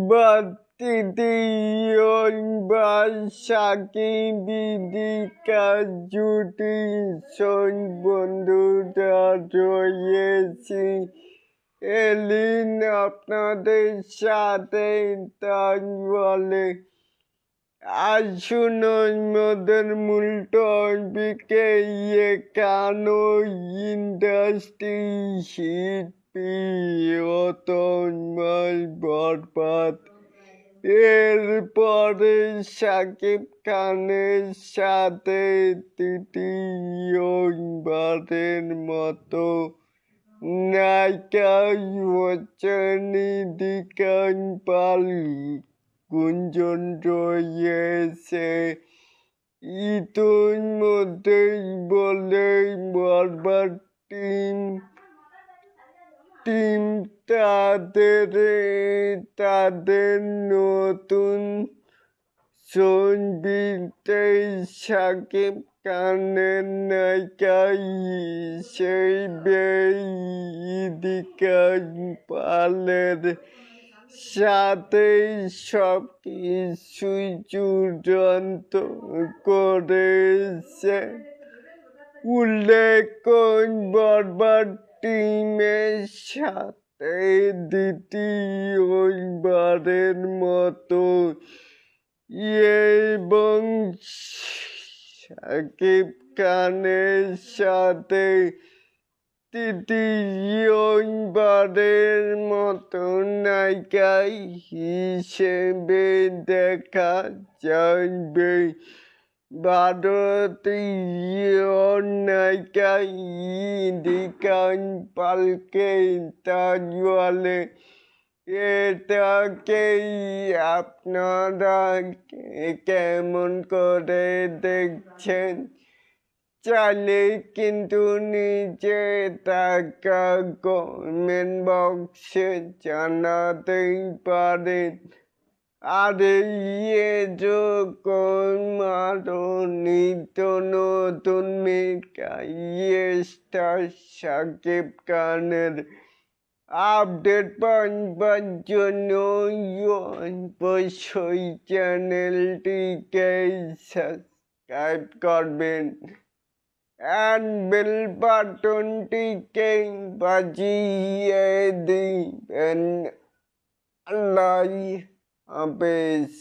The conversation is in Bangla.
বা সাকিবিদিকা জুটি বন্ধুরা রয়েছি এলিন আপনাদের সাথে তাই বলে আসুন মদের মূল টপিকে কেন ইন্ডাস্ট্রি শিল্পী অতন্ময় বরবাদ এরপরে শাকিব খানের সাথে তৃতীয়বারের মতো নায়িকা হচ্ছেন নিধিকা পালি গুঞ্জন রয়েছে ইতিমধ্যেই বলে বরবাদ টিম তাদের নতুন ছবিতে শাকিব খানের নায়িকা হিসেবে নিধিকা পালের সাথে সবকিছুই চূড়ান্ত করেছে উল্লেখ বরবাদ টিমের সাথে দ্বিতীয়বারের মতো এবং শাকিব খানের সাথে তৃতীয়বারের মতো নায়িকা হিসেবে দেখা যাবে ভারতীয় নায়িকা নিধিকা পালকে তাই বলে এটাকেই আপনারা কেমন করে দেখছেন চাইলে কিন্তু নিচে থাকা কমেন্ট বক্সে জানাতেই পারেন আর আরো নিত্য নতুন স্টার শাকিব খানের আপডেট পাওয়ার জন্য অবশ্যই চ্যানেলটিকে সাবস্ক্রাইব করবেন and bell বাটনটিকে বাজিয়ে দিবেন আল্লাহ হাফেজ।